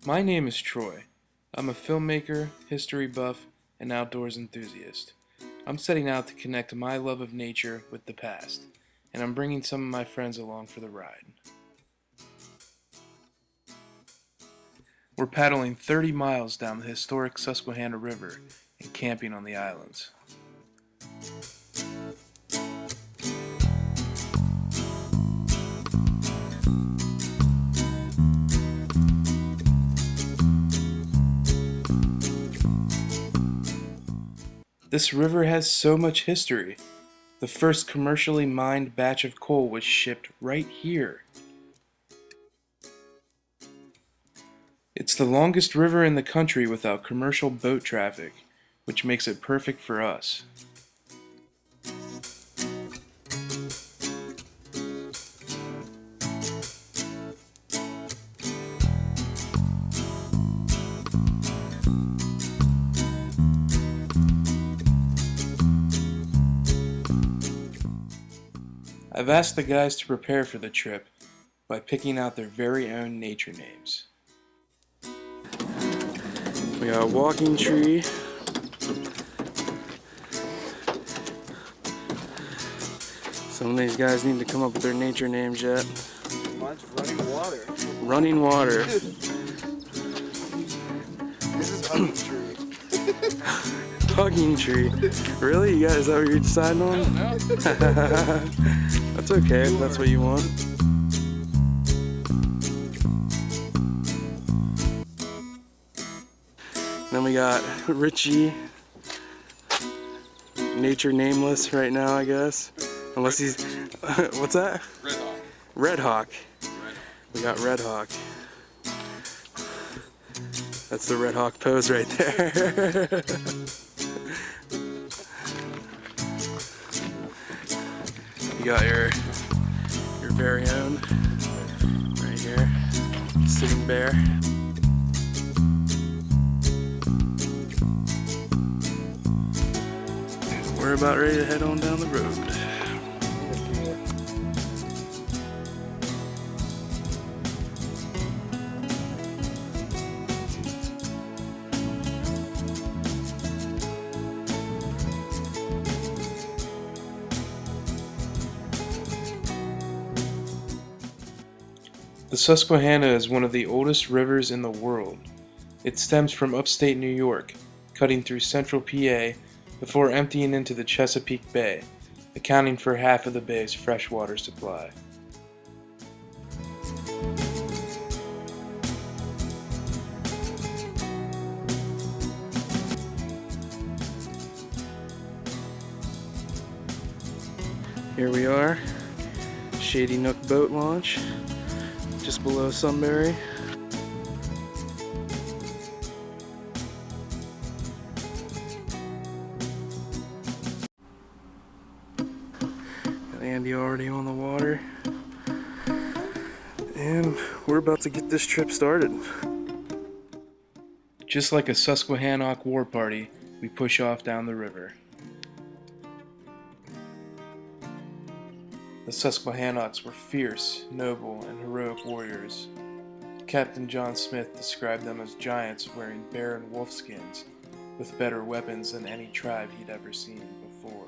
My name is Troy. I'm a filmmaker, history buff, and outdoors enthusiast. I'm setting out to connect my love of nature with the past, and I'm bringing some of my friends along for the ride. We're paddling 30 miles down the historic Susquehanna River and camping on the islands. This river has so much history. The first commercially mined batch of coal was shipped right here. It's the longest river in the country without commercial boat traffic, which makes it perfect for us. I've asked the guys to prepare for the trip by picking out their very own nature names. We got a walking tree. Some of these guys need to come up with their nature names yet. Mine's running water. Running water. This is hugging tree. Hugging tree. Really? You guys, is that what you're deciding on? I don't know. That's okay if that's what you want. Then we got Richie. Nature nameless right now, I guess. Unless he's... what's that? Red Hawk. Red Hawk. We got Red Hawk. That's the Red Hawk pose right there. You got your very own right here, sitting bear. We're about ready to head on down the road. The Susquehanna is one of the oldest rivers in the world. It stems from upstate New York, cutting through central PA before emptying into the Chesapeake Bay, accounting for half of the bay's freshwater supply. Here we are, Shady Nook boat launch, just below Sunbury. Got Andy already on the water, and we're about to get this trip started. Just like a Susquehannock war party, we push off down the river. The Susquehannocks were fierce, noble, and heroic warriors. Captain John Smith described them as giants wearing bear and wolf skins, with better weapons than any tribe he'd ever seen before.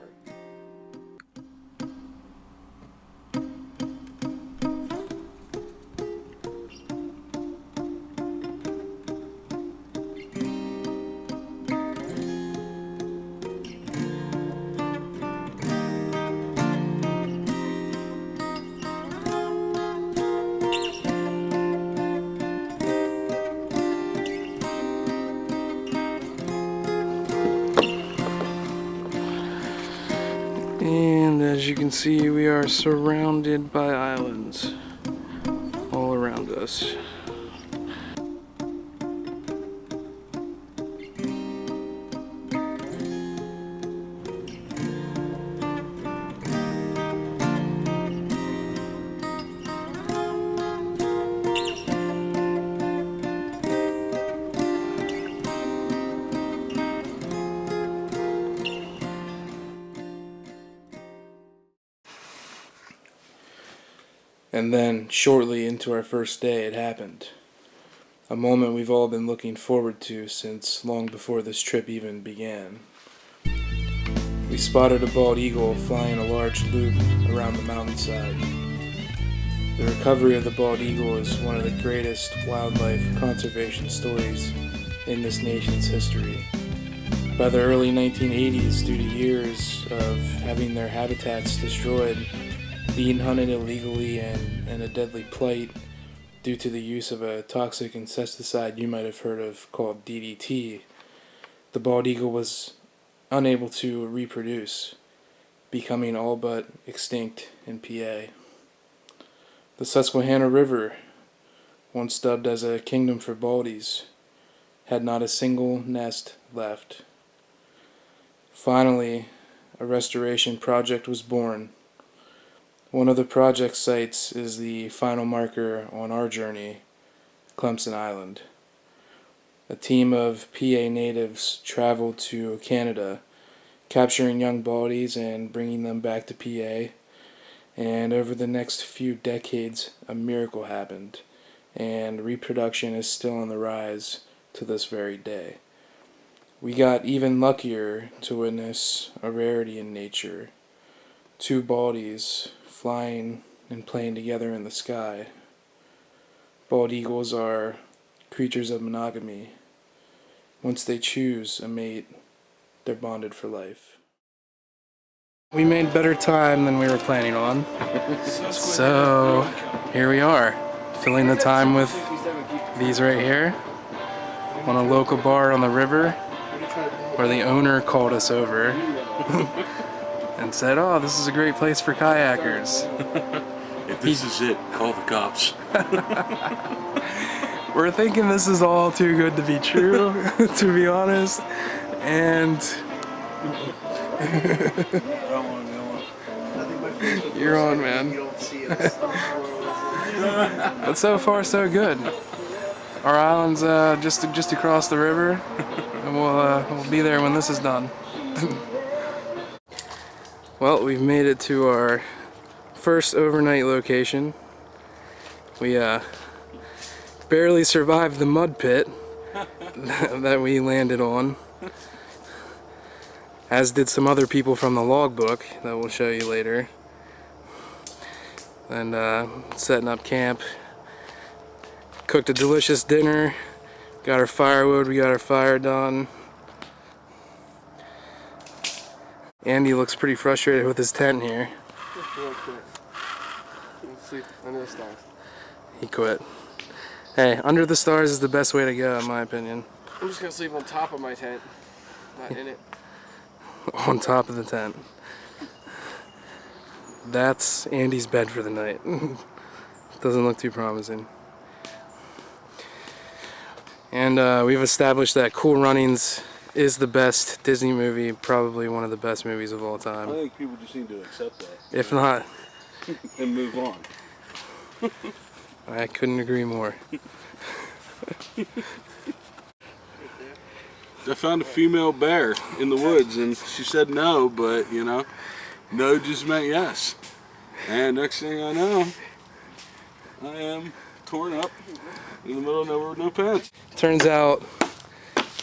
And as you can see, we are surrounded by islands all around us. And then, shortly into our first day, it happened. a moment we've all been looking forward to since long before this trip even began. We spotted a bald eagle flying a large loop around the mountainside. The recovery of the bald eagle is one of the greatest wildlife conservation stories in this nation's history. By the early 1980s, due to years of having their habitats destroyed, being hunted illegally, and in a deadly plight due to the use of a toxic insecticide you might have heard of called DDT, the bald eagle was unable to reproduce, becoming all but extinct in PA. The Susquehanna River, once dubbed as a kingdom for baldies, had not a single nest left. Finally, a restoration project was born. One of the project sites is the final marker on our journey, Clemson Island. A team of PA natives traveled to Canada, capturing young baldies and bringing them back to PA. And over the next few decades, a miracle happened, and reproduction is still on the rise to this very day. We got even luckier to witness a rarity in nature. 2 baldies flying and playing together in the sky. Bald eagles are creatures of monogamy. Once they choose a mate, they're bonded for life. We made better time than we were planning on. So here we are, filling the time with these right here on a local bar on the river, where the owner called us over and said, "Oh, this is a great place for kayakers." If this is it, call the cops. We're thinking this is all too good to be true, to be honest, and you're on, man. But so far, so good. Our island's just across the river, and we'll be there when this is done. Well, we've made it to our first overnight location. We barely survived the mud pit that we landed on, as did some other people from the logbook that we'll show you later. And setting up camp, cooked a delicious dinner, got our firewood, we got our fire done. Andy looks pretty frustrated with his tent here. Just real quick. Let's sleep under the stars. He quit. Hey, under the stars is the best way to go, in my opinion. I'm just gonna sleep on top of my tent, not in it. On top of the tent. That's Andy's bed for the night. Doesn't look too promising. And we've established that Cool Runnings is the best Disney movie, probably one of the best movies of all I time. think people just need to accept that. If not, And move on. I couldn't agree more. I found a female bear in the woods, and she said no, but you know, no just meant yes. And next thing I know, I am torn up in the middle of nowhere with no pants. Turns out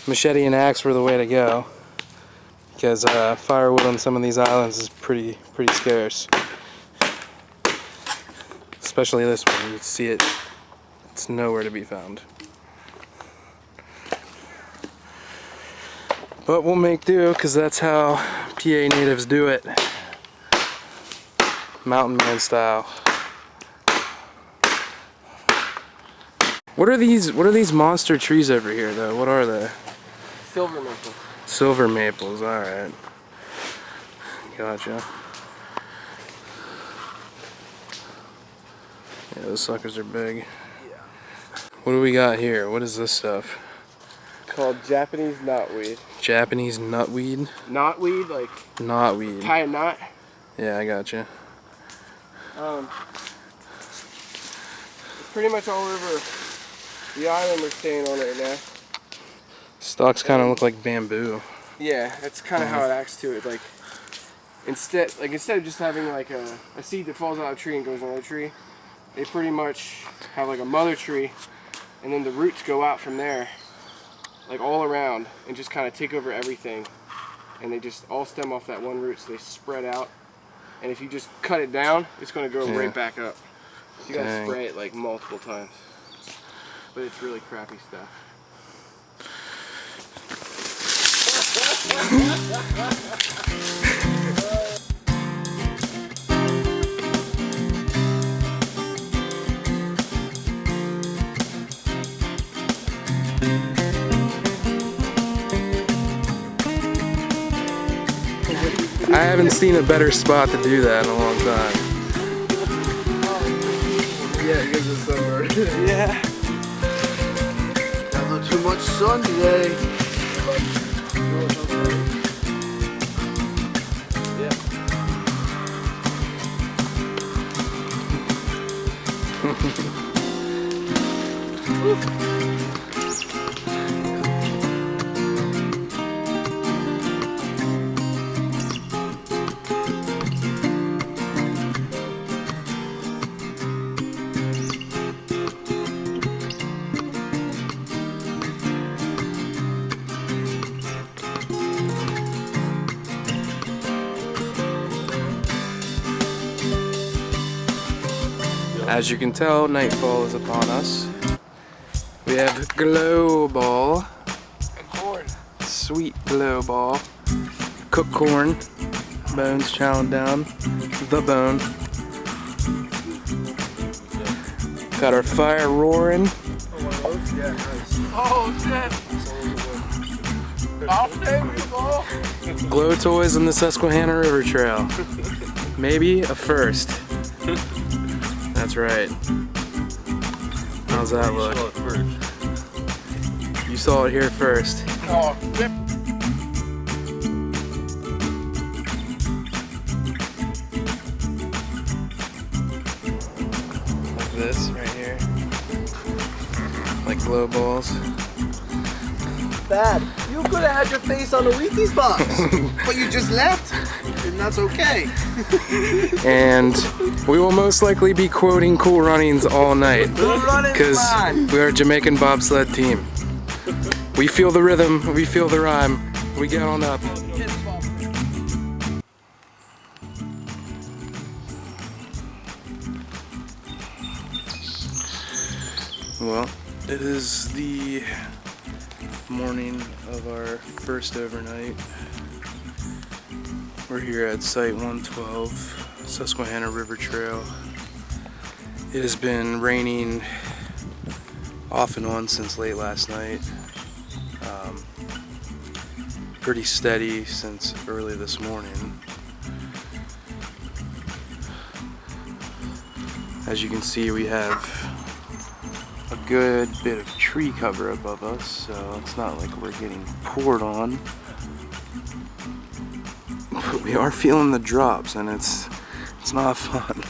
machete and axe were the way to go, because firewood on some of these islands is pretty scarce. Especially this one, you can see it, it's nowhere to be found. But we'll make do, because that's how PA natives do it. Mountain man style. What are these monster trees over here though? What are they? Silver maple. Silver maples, alright. Gotcha. Yeah, those suckers are big. Yeah. What do we got here? What is this stuff? Called Japanese knotweed. Japanese nutweed? Knotweed, like Knotweed. tie a knot. Yeah, I gotcha. Pretty much all over the island we're staying on right now. Stalks kind of look like bamboo. Yeah, that's kind of how it acts to it. Like instead of just having like a seed that falls out of a tree and goes on a tree, they pretty much have like a mother tree, and then the roots go out from there, like all around, and just kind of take over everything. And they just all stem off that one root, so they spread out. And if you just cut it down, it's going to go right back up. So you got to spray it like multiple times. But it's really crappy stuff. I haven't seen a better spot to do that in a long time. Yeah, because of Sunbury. Yeah. Got a little too much sun today. As you can tell, nightfall is upon us. We have glow ball, And corn. sweet glow ball, cooked corn, Bones chowing down, the bone. Got our fire roaring. Yeah, nice. Oh, shit. I'll stay with you, Glow toys on the Susquehanna River Trail. Maybe a first. That's right. How's that look? You saw it here first. Oh, shit. Like this right here. Like glow balls. Dad, you could have had your face on the Wheaties box, but you just left, and that's okay. And we will most likely be quoting Cool Runnings all night. Because we are a Jamaican bobsled team. We feel the rhythm, we feel the rhyme, we get on up. Well, it is the morning of our first overnight. We're here at Site 112, Susquehanna River Trail. It has been raining off and on since late last night. Pretty steady since early this morning. As you can see, we have a good bit of tree cover above us, so it's not like we're getting poured on. But we are feeling the drops, and it's not fun.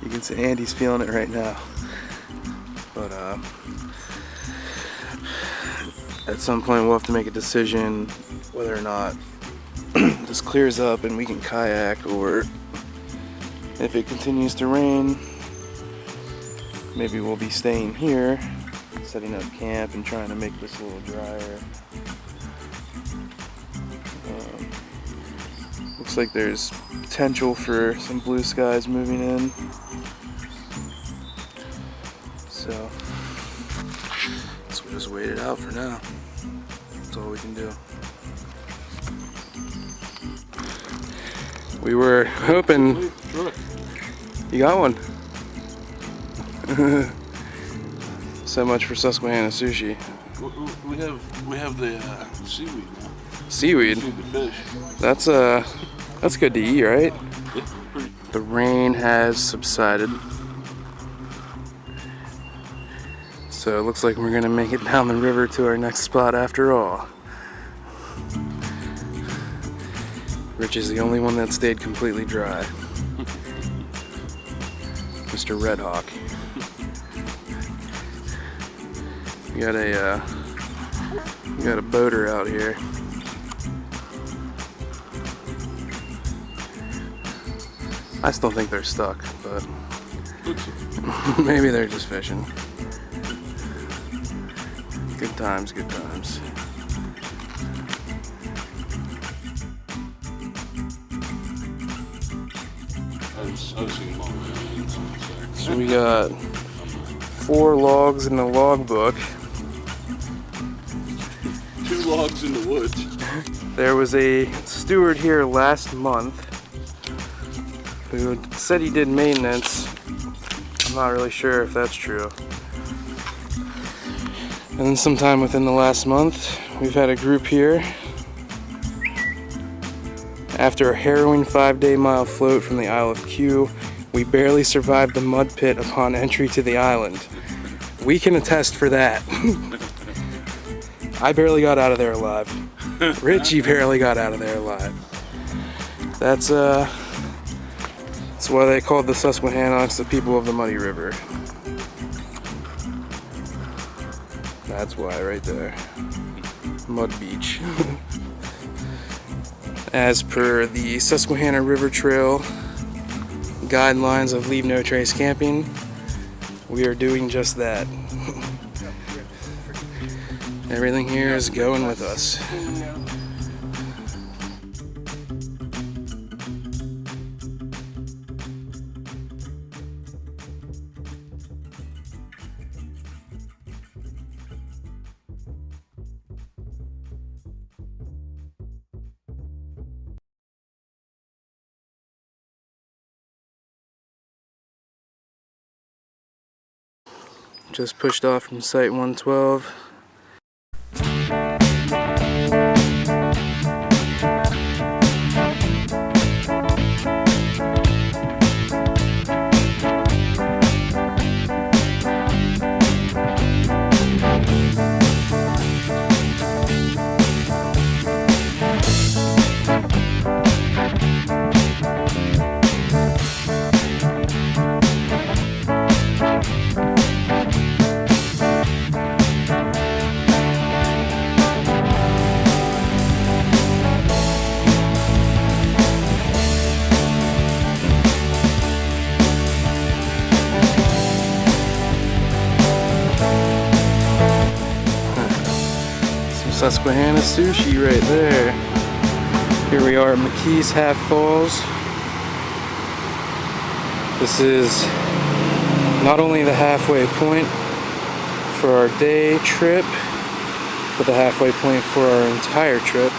You can see Andy's feeling it right now. But at some point we'll have to make a decision whether or not this clears up and we can kayak, or if it continues to rain, maybe we'll be staying here, setting up camp and trying to make this a little drier. Looks like there's potential for some blue skies moving in. So, we'll just wait it out for now. That's all we can do. We were hoping. You got one. So much for Susquehanna sushi. We have the seaweed now. Seaweed. The fish. That's good to eat, right? Yeah, pretty. The rain has subsided. So it looks like we're gonna make it down the river to our next spot after all. Rich is the only one that stayed completely dry. Mr. Red Hawk. We got a boater out here. I still think they're stuck, but maybe they're just fishing. times, good times. So we got 4 logs in the logbook. 2 logs in the woods. There was a steward here last month who said he did maintenance. I'm not really sure if that's true. And then sometime within the last month, we've had a group here. After a harrowing 5-day mile float from the Isle of Q, we barely survived the mud pit upon entry to the island. We can attest for that. I barely got out of there alive. Richie barely got out of there alive. That's why they called the Susquehannocks the people of the Muddy River. That's why, right there. Mud Beach. As per the Susquehanna River Trail guidelines of Leave No Trace Camping, we are doing just that. Everything here is going with us. Just pushed off from Site 112. Susquehanna sushi right there. Here we are at McKee's Half Falls. This is not only the halfway point for our day trip, but the halfway point for our entire trip.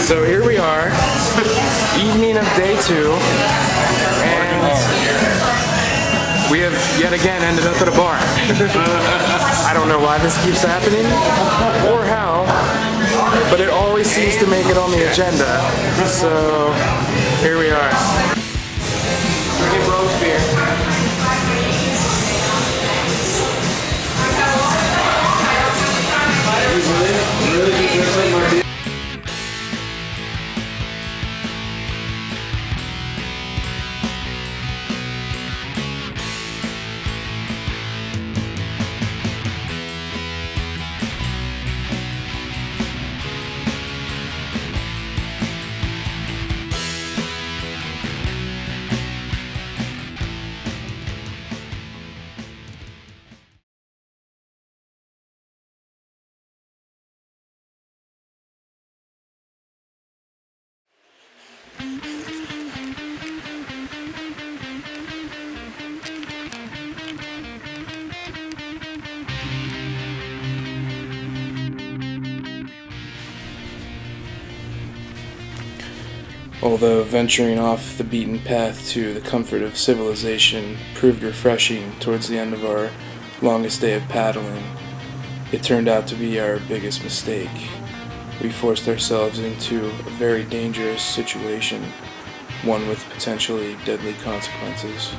So here we are, evening of day 2, and we have yet again ended up at a bar. I don't know why this keeps happening, or how, but it always seems to make it on the agenda. So here we are. Drinking roast beer. Although venturing off the beaten path to the comfort of civilization proved refreshing towards the end of our longest day of paddling, it turned out to be our biggest mistake. We forced ourselves into a very dangerous situation, one with potentially deadly consequences.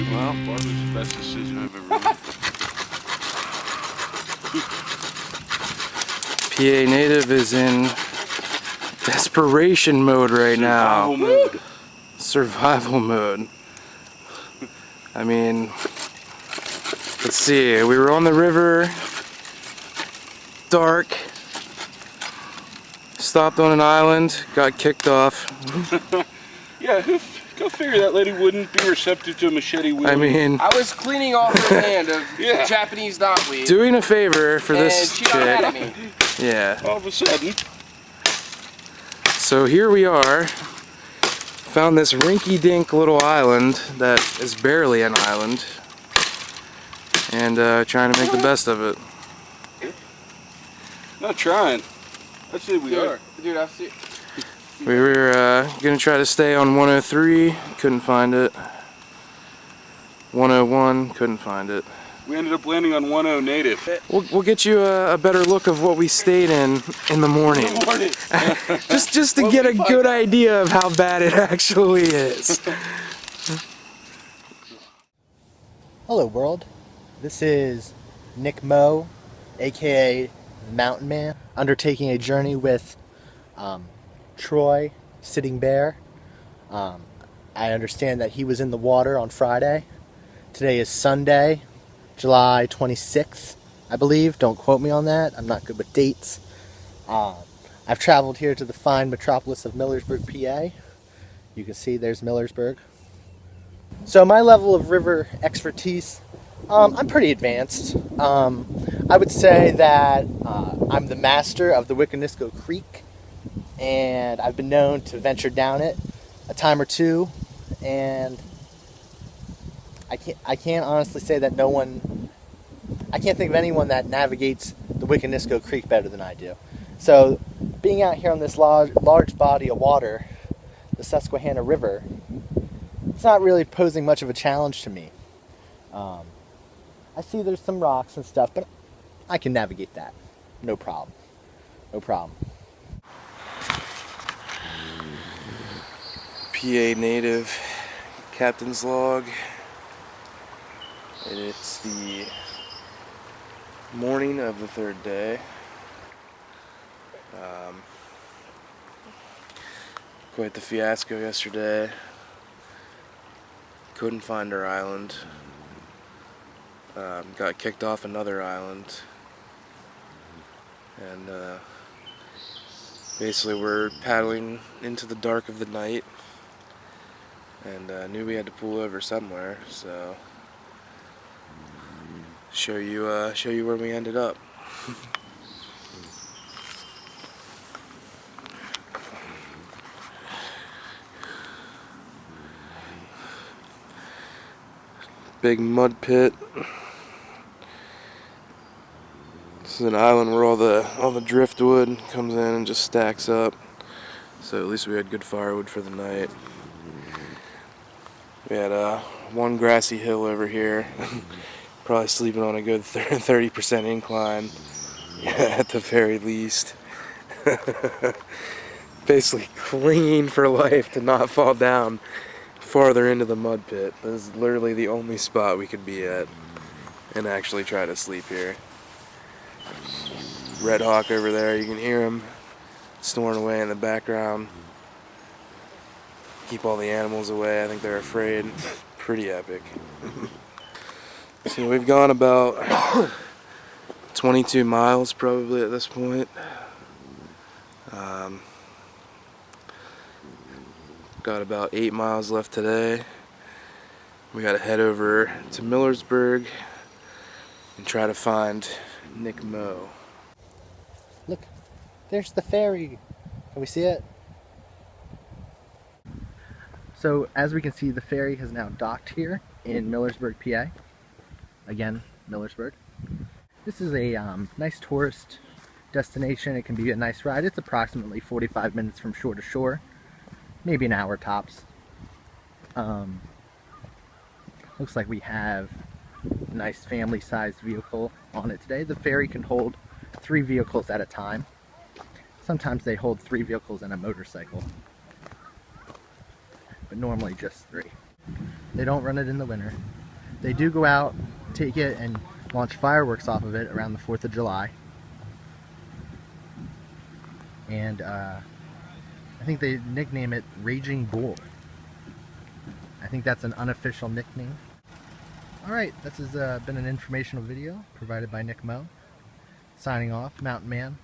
Well, that was the best decision I've ever made. PA native is in desperation mode right now. Survival mode. Survival mode. I mean, let's see, we were on the river, dark, stopped on an island, got kicked off. Yeah, go figure that lady wouldn't be receptive to a machete wheel. I mean, I was cleaning off her hand of Yeah. Japanese knotweed, doing a favor for and this she got mad at chick. me. Yeah. all of a sudden, So here we are. Found this rinky-dink little island that is barely an island, and trying to make the best of it. not trying. I'd say we are. Dude, I see. We were gonna try to stay on 103, couldn't find it. 101, couldn't find it. We ended up landing on 10 native. We'll get you a better look of what we stayed in the morning. just to get a good idea of how bad it actually is. Hello world, this is Nick Moe, aka Mountain Man, undertaking a journey with Troy, Sitting Bear. I understand that he was in the water on Friday. Today is Sunday, July 26th, I believe. Don't quote me on that, I'm not good with dates. I've traveled here to the fine metropolis of Millersburg, PA. You can see there's Millersburg. So my level of river expertise, I'm pretty advanced. I would say that I'm the master of the Wiccanisco Creek, and I've been known to venture down it a time or two, and I can't honestly say that I can't think of anyone that navigates the Wiccanisco Creek better than I do. So being out here on this large body of water, the Susquehanna River, it's not really posing much of a challenge to me. I see there's some rocks and stuff, but I can navigate that. No problem. No problem. PA native captain's log. It's the morning of the third day. Quite the fiasco yesterday. Couldn't find our island. Got kicked off another island. And basically we're paddling into the dark of the night. And knew we had to pull over somewhere, so show you where we ended up. Big mud pit. This is an island where all the driftwood comes in and just stacks up. So at least we had good firewood for the night. We had one grassy hill over here. Probably sleeping on a good 30% incline at the very least. Basically clinging for life to not fall down farther into the mud pit. This is literally the only spot we could be at and actually try to sleep here. Red Hawk over there, you can hear him snoring away in the background. Keep all the animals away, I think they're afraid. Pretty epic. So we've gone about 22 miles probably at this point. Got about 8 miles left today. We gotta head over to Millersburg and try to find Nick Moe. Look, there's the ferry. Can we see it? So as we can see, the ferry has now docked here in Millersburg, PA. Again, Millersburg. This is a nice tourist destination. It can be a nice ride. It's approximately 45 minutes from shore to shore. Maybe an hour tops. Looks like we have a nice family-sized vehicle on it today. The ferry can hold 3 vehicles at a time. Sometimes they hold 3 vehicles and a motorcycle, but normally just 3. They don't run it in the winter. They do go out, take it, and launch fireworks off of it around the 4th of July. And I think they nickname it Raging Bull. I think that's an unofficial nickname. Alright, this has been an informational video provided by Nick Moe. Signing off, Mountain Man.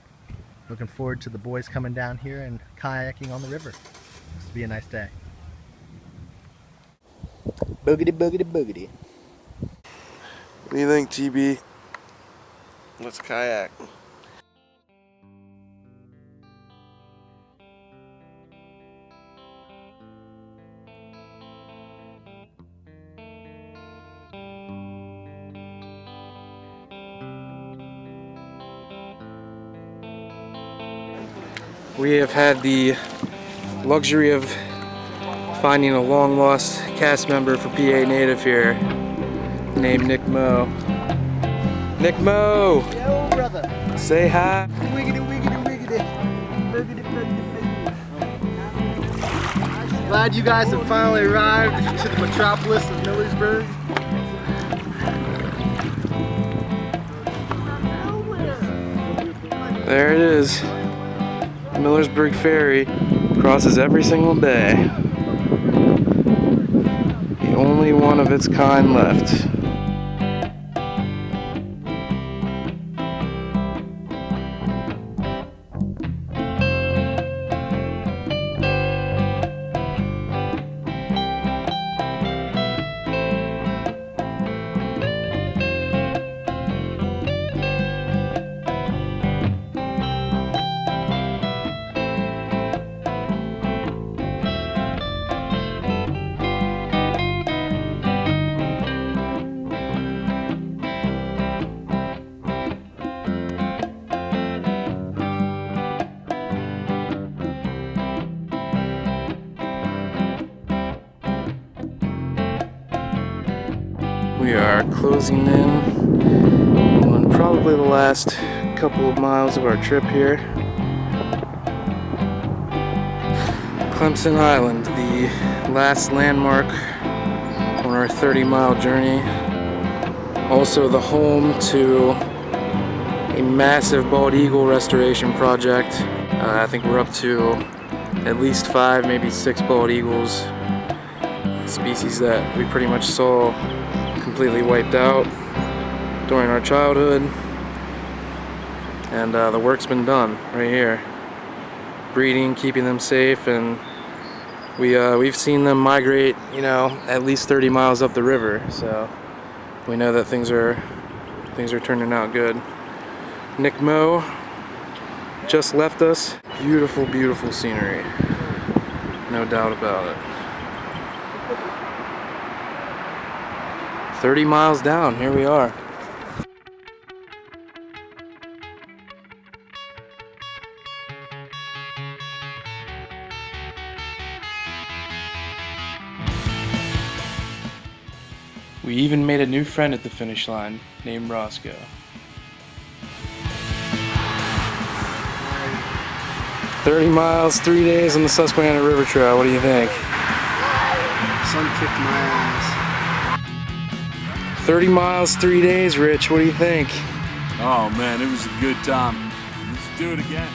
Looking forward to the boys coming down here and kayaking on the river. This will be a nice day. Boogity boogity boogity. What do you think, TB? Let's kayak. We have had the luxury of finding a long lost cast member for PA native here named Nick Moe. Nick Moe! Yo, brother! Say hi! Wiggity wiggity wiggity. Boogity boogity boogity. Glad you guys have finally arrived to the metropolis of Millersburg. There it is. Millersburg Ferry crosses every single day. The only one of its kind left. We are closing in on probably the last couple of miles of our trip here. Clemson Island, the last landmark on our 30-mile journey. Also the home to a massive bald eagle restoration project. I think we're up to at least 5, maybe 6 bald eagles. Species that we pretty much saw completely wiped out during our childhood, and the work's been done right here. Breeding, keeping them safe, and we've seen them migrate, you know, at least 30 miles up the river, so we know that things are turning out good. Nick Moe just left us. Beautiful, beautiful scenery, no doubt about it. 30 miles down, here we are. We even made a new friend at the finish line named Roscoe. 30 miles, 3 days on the Susquehanna River Trail. What do you think? Sun kicked my ass. 30 miles, 3 days, Rich. What do you think? Oh man, it was a good time. Let's do it again.